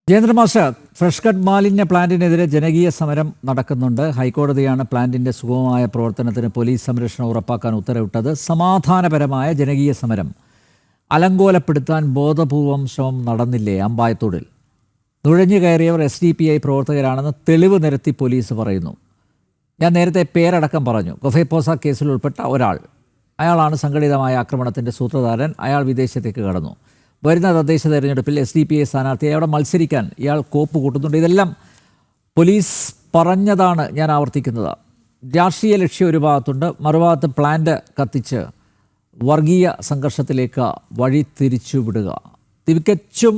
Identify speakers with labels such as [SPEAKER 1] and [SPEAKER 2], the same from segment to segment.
[SPEAKER 1] Jayendra master, fresh cut മാലിന്യ പ്ലാന്റിനെതിരെ ജനകീയ സമരം നടക്കുന്നുണ്ട്. ഹൈക്കോടതിയാണ് പ്ലാന്റിന്റെ സുഗമമായ പ്രവർത്തനത്തിന് പോലീസ് സംരക്ഷണം ഉറപ്പാക്കാൻ ഉത്തരവിട്ടത്. സമാധാനപരമായ ജനകീയ സമരം അലങ്കോലപ്പെടുത്താൻ ബോധപൂർവം ശ്രമം നടന്നില്ലേ? അമ്പായത്തോടിൽ നുഴഞ്ഞു കയറിയവർ SDPI പ്രവർത്തകരാണെന്ന് തെളിവ് നിരത്തി പോലീസ് പറയുന്നു. ഞാൻ നേരത്തെ പേരടക്കം പറഞ്ഞു. കൊഫേപ്പോസ കേസിൽ ഉൾപ്പെട്ട ഒരാൾ, അയാളാണ് സംഘടിതമായ ആക്രമണത്തിൻ്റെ സൂത്രധാരൻ. അയാൾ വിദേശത്തേക്ക് കടന്നു. വരുന്ന തദ്ദേശ തെരഞ്ഞെടുപ്പിൽ SDPI സ്ഥാനാർത്ഥിയെ അവിടെ മത്സരിക്കാൻ ഇയാൾ കോപ്പ് കൂട്ടുന്നുണ്ട്. ഇതെല്ലാം പോലീസ് പറഞ്ഞതാണ് ഞാൻ ആവർത്തിക്കുന്നത്. രാഷ്ട്രീയ ലക്ഷ്യം ഒരു ഭാഗത്തുണ്ട്, മറുഭാഗത്ത് പ്ലാന്റ് കത്തിച്ച് വർഗീയ സംഘർഷത്തിലേക്ക് വഴി തിരിച്ചുവിടുക. തികച്ചും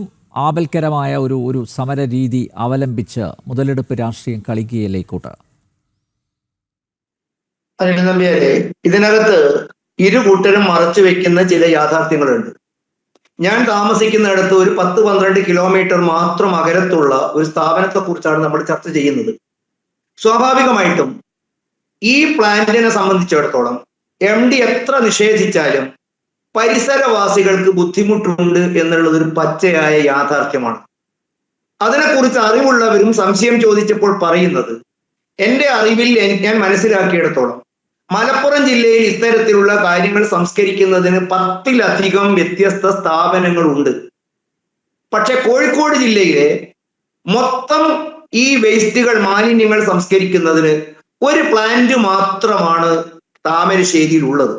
[SPEAKER 1] ആപൽക്കരമായ ഒരു സമര രീതി അവലംബിച്ച് മുതലെടുപ്പ് രാഷ്ട്രീയം കളിക്കുകയല്ലേ ഇക്കൂട്ട്?
[SPEAKER 2] ഇതിനകത്ത് ഇരു കൂട്ടരും മറച്ചു വെക്കുന്ന ചില യാഥാർത്ഥ്യങ്ങളുണ്ട്. ഞാൻ താമസിക്കുന്നിടത്ത് ഒരു 10-12 കിലോമീറ്റർ മാത്രം അകലത്തുള്ള ഒരു സ്ഥാപനത്തെ കുറിച്ചാണ് നമ്മൾ ചർച്ച ചെയ്യുന്നത്. സ്വാഭാവികമായിട്ടും ഈ പ്ലാന്റിനെ സംബന്ധിച്ചിടത്തോളം MD എത്ര നിഷേധിച്ചാലും പരിസരവാസികൾക്ക് ബുദ്ധിമുട്ടുണ്ട് എന്നുള്ളത് ഒരു പച്ചയായ യാഥാർത്ഥ്യമാണ്. അതിനെക്കുറിച്ച് അറിവുള്ളവരും സംശയം ചോദിച്ചപ്പോൾ പറയുന്നത്, എൻ്റെ അറിവിൽ ഞാൻ മനസ്സിലാക്കിയിടത്തോളം മലപ്പുറം ജില്ലയിൽ ഇത്തരത്തിലുള്ള കാര്യങ്ങൾ സംസ്കരിക്കുന്നതിന് 10-ലധികം വ്യത്യസ്ത സ്ഥാപനങ്ങളുണ്ട്. പക്ഷെ കോഴിക്കോട് ജില്ലയിലെ മൊത്തം ഈ വേസ്റ്റുകൾ, മാലിന്യങ്ങൾ സംസ്കരിക്കുന്നതിന് ഒരു പ്ലാന്റ് മാത്രമാണ് താമരശ്ശേരിയിൽ ഉള്ളത്.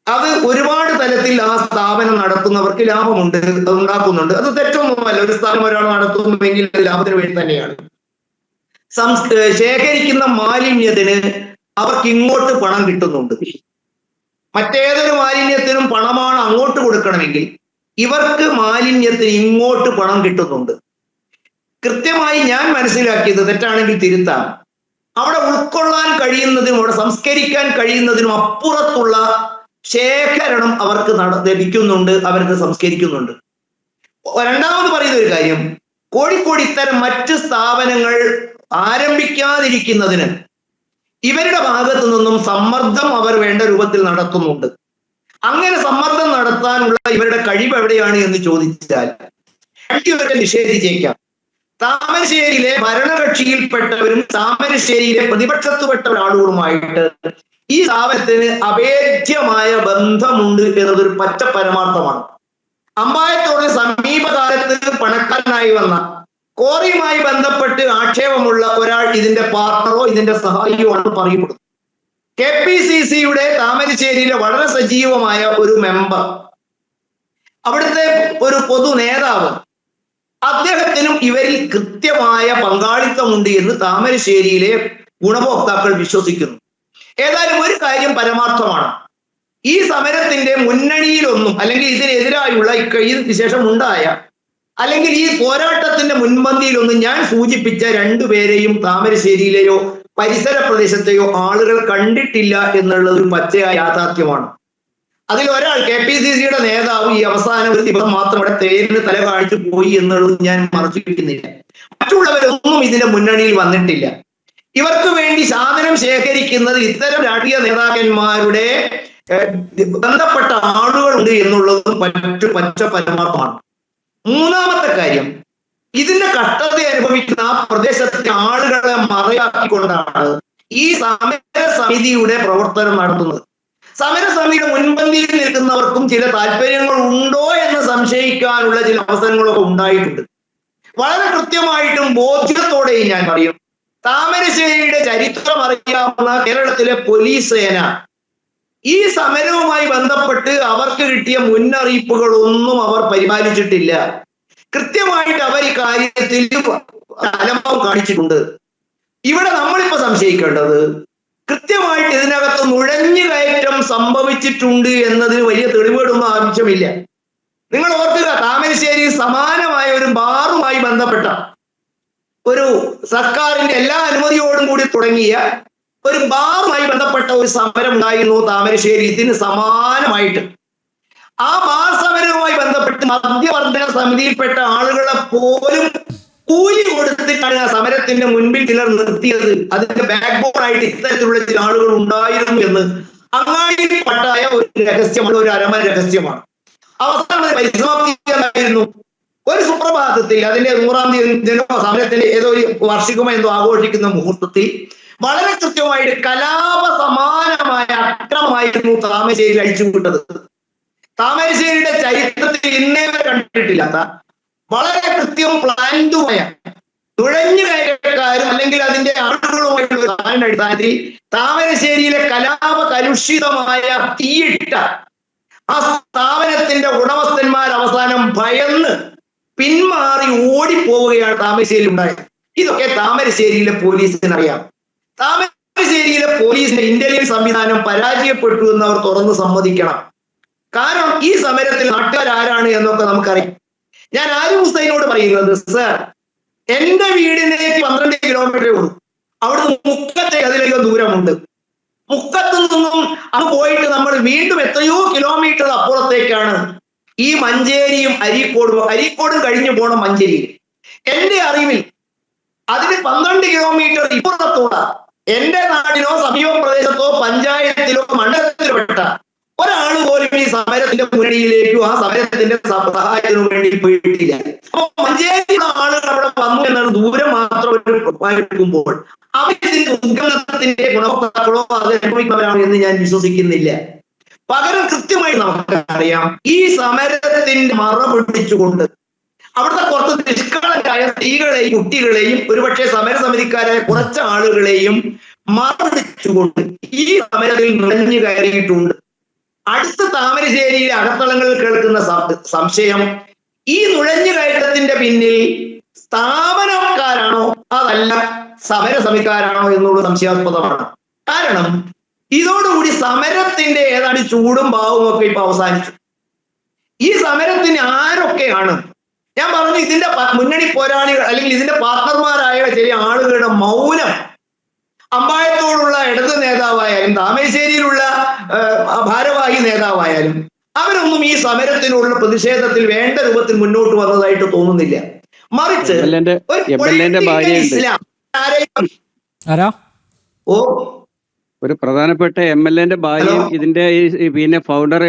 [SPEAKER 2] അത് ഒരുപാട് തലത്തിൽ ആ സ്ഥാപനം നടത്തുന്നവർക്ക് ലാഭമുണ്ട്, അത് ഉണ്ടാക്കുന്നുണ്ട്. അത് തെറ്റൊന്നുമല്ല. ഒരു സ്ഥാപനം ഒരാൾ നടത്തുന്നുവെങ്കിൽ ലാഭത്തിന് വേണ്ടി തന്നെയാണ്. ശേഖരിക്കുന്ന മാലിന്യത്തിന് അവർക്ക് ഇങ്ങോട്ട് പണം കിട്ടുന്നുണ്ട്. മറ്റേതൊരു മാലിന്യത്തിനും പണമാണ് അങ്ങോട്ട് കൊടുക്കണമെങ്കിൽ ഇവർക്ക് മാലിന്യത്തിന് ഇങ്ങോട്ട് പണം കിട്ടുന്നുണ്ട്. കൃത്യമായി ഞാൻ മനസ്സിലാക്കിയത്, തെറ്റാണെങ്കിൽ തിരുത്താം, അവിടെ ഉൾക്കൊള്ളാൻ കഴിയുന്നതിനും അവിടെ സംസ്കരിക്കാൻ കഴിയുന്നതിനും അപ്പുറത്തുള്ള ശേഖരണം അവർക്ക് ലഭിക്കുന്നുണ്ട്, അവർക്ക് സംസ്കരിക്കുന്നുണ്ട്. രണ്ടാമത് പറയുന്ന ഒരു കാര്യം, കോഴിക്കോട് ഇത്തരം മറ്റ് സ്ഥാപനങ്ങൾ ആരംഭിക്കാതിരിക്കുന്നതിന് ഇവരുടെ ഭാഗത്തു നിന്നും സമ്മർദ്ദം അവർ വേണ്ട രൂപത്തിൽ നടത്തുന്നുണ്ട്. അങ്ങനെ സമ്മർദ്ദം നടത്താനുള്ള ഇവരുടെ കഴിവ് എവിടെയാണ് എന്ന് ചോദിച്ചാൽ ഇവരെ നിഷേധിച്ചേക്കാം. താമരശ്ശേരിയിലെ ഭരണകക്ഷിയിൽപ്പെട്ടവരും താമരശ്ശേരിയിലെ പ്രതിപക്ഷത്തുപെട്ട ആളുകളുമായിട്ട് ഈ സ്ഥാപനത്തിന് അഭേദ്യമായ ബന്ധമുണ്ട് എന്നതൊരു പച്ച പരമാർത്ഥമാണ്. അമ്പായത്തോട് സമീപകാലത്ത് പണക്കാരനായി വന്ന, കോറിയുമായി ബന്ധപ്പെട്ട് ആക്ഷേപമുള്ള ഒരാൾ ഇതിന്റെ പാർട്ണറോ ഇതിന്റെ സഹായിയോ ആണ് പറയപ്പെടുന്നത്. KPCCയുടെ താമരശ്ശേരിയിലെ വളരെ സജീവമായ ഒരു മെമ്പർ, അവിടുത്തെ ഒരു പൊതു നേതാവ്, അദ്ദേഹത്തിനും ഇവരിൽ കൃത്യമായ പങ്കാളിത്തമുണ്ട് എന്ന് താമരശ്ശേരിയിലെ ഗുണഭോക്താക്കൾ വിശ്വസിക്കുന്നു. ഏതായാലും ഒരു കാര്യം പരമാർത്ഥമാണ്, ഈ സമരത്തിന്റെ മുന്നണിയിലൊന്നും, അല്ലെങ്കിൽ ഇതിനെതിരായുള്ള ഇതിന് ശേഷം ഉണ്ടായ, അല്ലെങ്കിൽ ഈ പോരാട്ടത്തിന്റെ മുൻപന്തിയിലൊന്നും ഞാൻ സൂചിപ്പിച്ച രണ്ടുപേരെയും താമരശ്ശേരിയിലെയോ പരിസര പ്രദേശത്തെയോ ആളുകൾ കണ്ടിട്ടില്ല എന്നുള്ളത് ഒരു പച്ചയായ യാഥാർത്ഥ്യമാണ്. അതിൽ ഒരാൾ, KPCCയുടെ നേതാവ്, ഈ അവസാനം ഒരു ദിവസം മാത്രം ഇവിടെ തേരിന് തല കാണിച്ചു പോയി എന്നുള്ളത് ഞാൻ മറച്ചു വയ്ക്കുന്നില്ല. മറ്റുള്ളവരൊന്നും ഇതിന്റെ മുന്നണിയിൽ വന്നിട്ടില്ല. ഇവർക്ക് വേണ്ടി സാധനം ശേഖരിക്കുന്നത് ഇത്തരം രാഷ്ട്രീയ നേതാക്കന്മാരുടെ ബന്ധപ്പെട്ട ആളുകളുണ്ട് എന്നുള്ളതും പച്ച പരമാർത്ഥമാണ്. മൂന്നാമത്തെ കാര്യം, ഇതിന്റെ കഷ്ടത അനുഭവിക്കുന്ന ആ പ്രദേശത്തെ ആളുകളെ മറയാക്കിക്കൊണ്ടാണ് ഈ സമരസമിതിയുടെ പ്രവർത്തനം നടത്തുന്നത്. സമരസമിതിയുടെ മുൻപന്തിയിൽ നിൽക്കുന്നവർക്കും ചില താല്പര്യങ്ങൾ ഉണ്ടോ എന്ന് സംശയിക്കാനുള്ള ചില അവസരങ്ങളൊക്കെ ഉണ്ടായിട്ടുണ്ട്. വളരെ കൃത്യമായിട്ടും ബോധ്യത്തോടെയും ഞാൻ പറയും, താമരശ്ശേരിയുടെ ചരിത്രം അറിയാവുന്ന കേരളത്തിലെ പോലീസ് സേന ഈ സമരവുമായി ബന്ധപ്പെട്ട് അവർക്ക് കിട്ടിയ മുന്നറിയിപ്പുകളൊന്നും അവർ പരിപാലിച്ചിട്ടില്ല. കൃത്യമായിട്ട് അവർ ഈ കാര്യത്തിൽ അലംബം കാണിച്ചിട്ടുണ്ട്. ഇവിടെ നമ്മളിപ്പോ സംശയിക്കേണ്ടത്, കൃത്യമായിട്ട് ഇതിനകത്ത് നുഴഞ്ഞു കയറ്റം സംഭവിച്ചിട്ടുണ്ട് എന്നതിന് വലിയ തെളിവുകളൊന്നും ആവശ്യമില്ല. നിങ്ങൾ ഓർക്കുക, താമരശ്ശേരി സമാനമായ ഒരു ബാറുമായി ബന്ധപ്പെട്ട ഒരു സർക്കാരിന്റെ എല്ലാ അനുമതിയോടും കൂടി തുടങ്ങിയ ഒരു ബാറുമായി ബന്ധപ്പെട്ട ഒരു സമരം ഉണ്ടായിരുന്നു താമരശ്ശേരി. ഇതിന് സമാനമായിട്ട് ആ ബാർ സമരവുമായി ബന്ധപ്പെട്ട് മദ്യവർദ്ധന സമിതിയിൽപ്പെട്ട ആളുകളെ പോലും കൂലി കൊടുത്തിട്ടാണ് ആ സമരത്തിന്റെ മുൻപിൽ ചിലർ നിർത്തിയത്. അതിന്റെ ബാക്ക് ബോൺ ആയിട്ട് ഇത്തരത്തിലുള്ള ചില ആളുകൾ ഉണ്ടായിരുന്നു എന്ന് അങ്ങാടിയിൽ പട്ടായ ഒരു രഹസ്യമാണ്, ഒരു അരമന രഹസ്യമാണ്. അവസാനം പരിസമാപ്തി എന്തായിരുന്നു? ഒരു സുപ്രഭാതത്തിൽ അതിന്റെ 100-ാം ദിനമോ സമരത്തിന്റെ ഏതോ ഒരു വാർഷികമോ എന്തോ ആഘോഷിക്കുന്ന മുഹൂർത്തത്തിൽ വളരെ കൃത്യമായിട്ട് കലാപ സമാനമായ അക്രമമായിരുന്നു താമരശ്ശേരിയിൽ അഴിച്ചുവിട്ടത്. താമരശ്ശേരിയുടെ ചരിത്രത്തിൽ ഇന്നേ വരെ കണ്ടിട്ടില്ലാത്ത വളരെ കൃത്യം പ്ലാൻഡുമായ തുഴഞ്ഞു കയറ്റക്കാരും അല്ലെങ്കിൽ അതിന്റെ ആളുകളുമായിട്ടുള്ള അടിസ്ഥാനത്തിൽ താമരശ്ശേരിയിലെ കലാപ കലുഷിതമായ തീയിട്ട ആ സ്ഥാപനത്തിന്റെ ഉടമസ്ഥന്മാർ അവസാനം ഭയന്ന് പിന്മാറി ഓടിപ്പോവുകയാണ് താമരശ്ശേരി ഉണ്ടായത്. ഇതൊക്കെ താമരശ്ശേരിയിലെ പോലീസിന് അറിയാം. താമരശ്ശേരിയിലെ പോലീസിന്റെ ഇന്റലിജൻസ് സംവിധാനം പരാജയപ്പെട്ടു എന്ന് അവർ തുറന്ന് സമ്മതിക്കണം. കാരണം ഈ സമരത്തിൽ നാട്ടുകാരാരാണ് എന്നൊക്കെ നമുക്കറിയാം. ഞാൻ ആരിഫ് ഹുസൈനോട് പറയുന്നത്, സർ, എന്റെ വീടിനേക്ക് 12 കിലോമീറ്ററേ ഉള്ളൂ, അവിടുന്ന് മുക്കത്തേക്ക് അതിലധികം ദൂരമുണ്ട്. മുക്കത്ത് നിന്നും അത് പോയിട്ട് നമ്മൾ വീണ്ടും എത്രയോ കിലോമീറ്റർ അപ്പുറത്തേക്കാണ് ഈ മഞ്ചേരിയും അരീക്കോടും കഴിഞ്ഞു പോണം മഞ്ചേരി. എന്റെ അറിവിൽ അതിന് 12 കിലോമീറ്റർ ഇപ്പുറത്തോടെ എന്റെ നാടിനോ സമീപ പ്രദേശത്തോ പഞ്ചായത്തിലോ മണ്ഡലത്തിലോ പെട്ട ഒരാൾ പോലും ഈ സമരത്തിന്റെ മുന്നണിയിലേക്കോ ആ സമരത്തിന്റെ സഹായത്തിനു വേണ്ടി പോയിട്ടില്ല. അപ്പൊ മഞ്ചേരിയിലുള്ള ആളുകൾ അവിടെ വന്നു എന്നാണ് ദൂരം മാത്രം എടുക്കുമ്പോൾ അവരിതിന്റെ ഉദ്ഗമനത്തിന്റെ ഗുണഭോക്താക്കളോ അത് അനുഭവിക്കുന്നവരാണോ എന്ന് ഞാൻ വിശ്വസിക്കുന്നില്ല. പകരം കൃത്യമായി നമുക്കറിയാം, ഈ സമരത്തിന്റെ മറ പിടിച്ചുകൊണ്ട് അവിടുത്തെ കുറച്ച് നിഷ്കളങ്കായ സ്ത്രീകളെയും കുട്ടികളെയും ഒരുപക്ഷെ സമരസമിതിക്കാരായ കുറച്ച് ആളുകളെയും മറ പിടിച്ചുകൊണ്ട് ഈ സമരത്തിൽ നുഴഞ്ഞു കയറിയിട്ടുണ്ട്. അടുത്ത താമരശ്ശേരിയിലെ അകത്തളങ്ങളിൽ കേൾക്കുന്ന സംശയം, ഈ നുഴഞ്ഞു കയറ്റത്തിന്റെ പിന്നിൽ സ്ഥാപനക്കാരാണോ അതല്ല സമരസമിതിക്കാരാണോ എന്നുള്ള സംശയാസ്പദമാണ്. കാരണം ഇതോടുകൂടി സമരത്തിന്റെ ഏതാണ്ട് ചൂടും ഭാവവും ഒക്കെ ഇപ്പൊ അവസാനിച്ചു. ഈ സമരത്തിന് ആരൊക്കെയാണ്, ഞാൻ പറഞ്ഞു, ഇതിന്റെ മുന്നണി പോരാളികൾ അല്ലെങ്കിൽ ഇതിന്റെ പാർട്ണർമാരായ ചില ആളുകളുടെ മൗനം അമ്പായത്തോടുള്ള ഇടത് നേതാവായാലും താമരശ്ശേരിയിലുള്ള ഭാരവാഹി നേതാവായാലും അവരൊന്നും ഈ സമരത്തിനുള്ള പ്രതിഷേധത്തിൽ വേണ്ട രൂപത്തിൽ മുന്നോട്ട് വന്നതായിട്ട് തോന്നുന്നില്ല. മറിച്ച്
[SPEAKER 3] ഒരു പ്രധാനപ്പെട്ട MLA ഭാര്യ ഇതിന്റെ പിന്നെ ഫൗണ്ടർ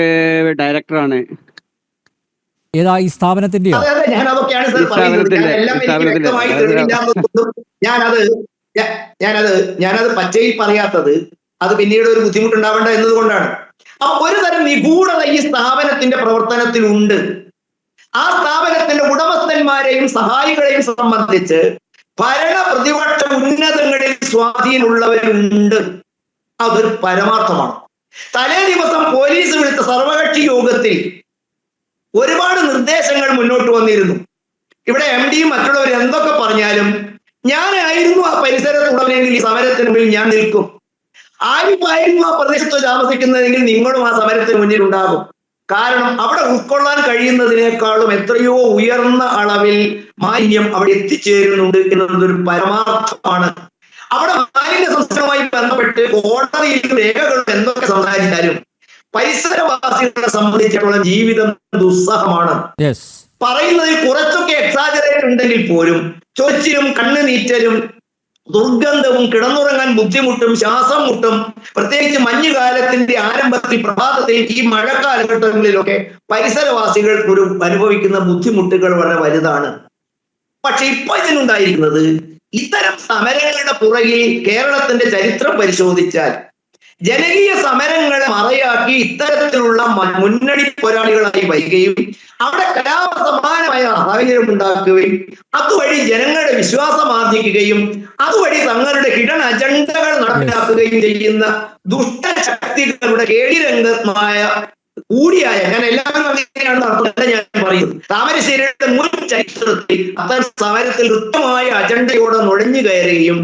[SPEAKER 3] ഡയറക്ടറാണ്.
[SPEAKER 1] ഏതാ ഈ സ്ഥാപനത്തിന്റെയോ?
[SPEAKER 2] ഞാൻ അതൊക്കെയാണ് സർ പറയുന്നത്. ഞാനത് പച്ചയിൽ പറയാത്തത് അത് പിന്നീട് ഒരു ബുദ്ധിമുട്ടുണ്ടാവേണ്ട എന്നതുകൊണ്ടാണ്. അപ്പൊ ഒരു തരം നിഗൂഢത ഈ സ്ഥാപനത്തിന്റെ പ്രവർത്തനത്തിലുണ്ട്. ആ സ്ഥാപനത്തിന്റെ ഉടമസ്ഥന്മാരെയും സഹായികളെയും സംബന്ധിച്ച് ഭരണ പ്രതിപക്ഷ ഉന്നതങ്ങളിൽ സ്വാധീനമുള്ളവരുണ്ട്. അതൊരു പരമാർത്ഥമാണ്. തലേ ദിവസം പോലീസ് വിളിച്ച സർവകക്ഷി യോഗത്തിൽ ഒരുപാട് നിർദ്ദേശങ്ങൾ മുന്നോട്ട് വന്നിരുന്നു. ഇവിടെ MDയും മറ്റുള്ളവർ എന്തൊക്കെ പറഞ്ഞാലും ഞാനായിരുന്നു ആ പരിസരത്തുള്ളവരെങ്കിൽ ഈ സമരത്തിന് മുന്നിൽ ഞാൻ നിൽക്കും. ആരിപ്പായിരുന്നു ആ പ്രദേശത്ത് താമസിക്കുന്നതെങ്കിൽ നിങ്ങളും ആ സമരത്തിന് മുന്നിൽ ഉണ്ടാകും. കാരണം അവിടെ ഉൾക്കൊള്ളാൻ കഴിയുന്നതിനേക്കാളും എത്രയോ ഉയർന്ന അളവിൽ മാലിന്യം അവിടെ എത്തിച്ചേരുന്നുണ്ട് എന്നതൊരു പരമാർത്ഥമാണ്. അവിടെ മാലിന്യ സംസ്കരണവുമായി ബന്ധപ്പെട്ട് കോടതിയിൽ രേഖകൾ എന്തൊക്കെ സംസാരിച്ചാലും പരിസരവാസികളെ സംബന്ധിച്ചിടത്തോളം ജീവിതം ദുസ്സഹമാണ്. പറയുന്നതിൽ കുറച്ചൊക്കെ എക്സാജറേറ്റ് ഉണ്ടെങ്കിൽ പോലും ചൊച്ചിലും കണ്ണുനീറ്റലും ദുർഗന്ധവും കിടന്നുറങ്ങാൻ ബുദ്ധിമുട്ടും ശ്വാസം മുട്ടും പ്രത്യേകിച്ച് മഞ്ഞുകാലത്തിന്റെ ആരംഭത്തിൽ പ്രഭാതത്തിൽ ഈ മഴക്കാലഘട്ടങ്ങളിലൊക്കെ പരിസരവാസികൾ ഒരു അനുഭവിക്കുന്ന ബുദ്ധിമുട്ടുകൾ വളരെ വലുതാണ്. പക്ഷെ ഇപ്പൊ ഇതിനുണ്ടായിരിക്കുന്നത് ഇത്തരം സമരങ്ങളുടെ പുറകിൽ കേരളത്തിന്റെ ചരിത്രം പരിശോധിച്ചാൽ ജനകീയ സമരങ്ങളെ മറയാക്കി ഇത്തരത്തിലുള്ള മുന്നണി പോരാളികളായി വരികയും അവിടെ കലാപ സമാനമായ സാഹചര്യം ഉണ്ടാക്കുകയും അതുവഴി ജനങ്ങളുടെ വിശ്വാസം ആർജിക്കുകയും അതുവഴി തങ്ങളുടെ ഹിഡൻ അജണ്ടകൾ നടപ്പിലാക്കുകയും ചെയ്യുന്ന ദുഷ്ടശക്തികളുടെ കേടിരംഗമായ കൂടിയായ, ഞാൻ എല്ലാവരും അങ്ങനെയാണ് അർത്ഥം ഞാൻ പറയുന്നത്, താമരശ്ശേരിയുടെ മുൻ ചരിത്രത്തിൽ അത്തരം സമരത്തിൽ കൃത്യമായ അജണ്ടയോടെ നുഴഞ്ഞു കയറുകയും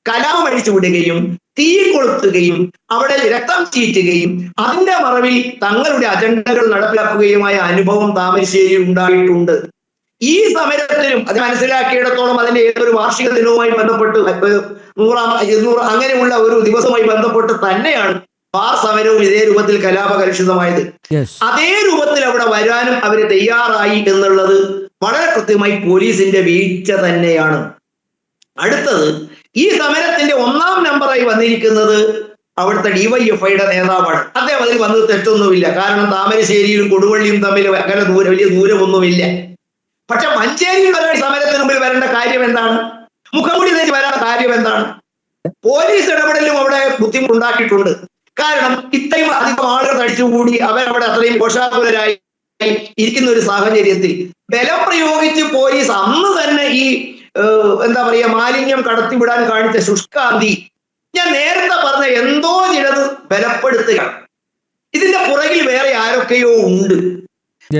[SPEAKER 2] കലാപം അഴിച്ചു വിടുകയും തീ കൊളുത്തുകയും അവിടെ രക്തം ചീറ്റുകയും അതിന്റെ മറവിൽ തങ്ങളുടെ അജണ്ടകൾ നടപ്പിലാക്കുകയുമായ അനുഭവം താമരശ്ശേരിയിൽ ഉണ്ടായിട്ടുണ്ട്. ഈ സമരത്തിലും അത് മനസ്സിലാക്കിയിടത്തോളം അതിന്റെ ഏതൊരു വാർഷിക ദിനവുമായി ബന്ധപ്പെട്ട് 100 അങ്ങനെയുള്ള ഒരു ദിവസവുമായി ബന്ധപ്പെട്ട് തന്നെയാണ് ബാർ സമരവും ഇതേ രൂപത്തിൽ കലാപകലുഷിതമായത്. അതേ രൂപത്തിൽ അവിടെ വരാനും അവര് തയ്യാറായി എന്നുള്ളത് വളരെ കൃത്യമായി പോലീസിന്റെ വീഴ്ച തന്നെയാണ്. അടുത്തത്, ഈ സമരത്തിന്റെ 1-ാം നമ്പറായി വന്നിരിക്കുന്നത് അവിടുത്തെ DYFIയുടെ നേതാവാണ്. അദ്ദേഹം അതിൽ വന്നത് തെറ്റൊന്നുമില്ല. കാരണം താമരശ്ശേരിയും കൊടുവള്ളിയും തമ്മിൽ വലിയ ദൂരമൊന്നുമില്ല. പക്ഷെ മഞ്ചേരിയിൽ സമരത്തിന് മുമ്പിൽ വരേണ്ട കാര്യം എന്താണ്? മുഖംമൂടി ധരിച്ച് വരാൻ കാര്യം എന്താണ്? പോലീസ് ഇടപെടലും അവിടെ ബുദ്ധിമുട്ടുണ്ടാക്കിയിട്ടുണ്ട്. കാരണം ഇത്രയും അധികം ആളുകൾ തടിച്ചുകൂടി അവരവിടെ അത്രയും ഘോഷാകുലരായി ഇരിക്കുന്ന ഒരു സാഹചര്യത്തിൽ ബലം പ്രയോഗിച്ച് പോലീസ് അന്ന് തന്നെ ഈ എന്താ പറയുക മാലിന്യം കടത്തിവിടാൻ കാണിച്ച ശുഷ്കാന്തി ഞാൻ നേരത്തെ പറഞ്ഞ എന്തോ ചിലത് ബലപ്പെടുത്തുകയാണ്. ഇതിന്റെ പുറകിൽ വേറെ ആരൊക്കെയോ ഉണ്ട്.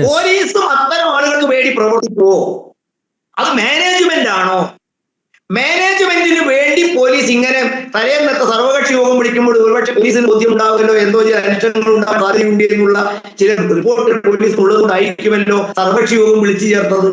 [SPEAKER 2] പോലീസും അത്തരം ആളുകൾക്ക് വേണ്ടി പ്രവർത്തിക്കുവോ? അത് മാനേജ്മെന്റ് ആണോ? മാനേജ്മെന്റിന് വേണ്ടി പോലീസ് ഇങ്ങനെ തലേന്നത്തെ സർവകക്ഷി യോഗം വിളിക്കുമ്പോൾ ഒരുപക്ഷെ പോലീസിന് ബോധ്യം ഉണ്ടാവുമല്ലോ, എന്തോ ചില അന്വേഷണങ്ങൾ ഉണ്ടാകാൻ സാധ്യതയുണ്ട് എന്നുള്ള ചില റിപ്പോർട്ടുകൾ പോലീസ് ഉള്ളതുകൊണ്ടായിരിക്കുമല്ലോ സർവകക്ഷി യോഗം വിളിച്ചു ചേർത്തത്.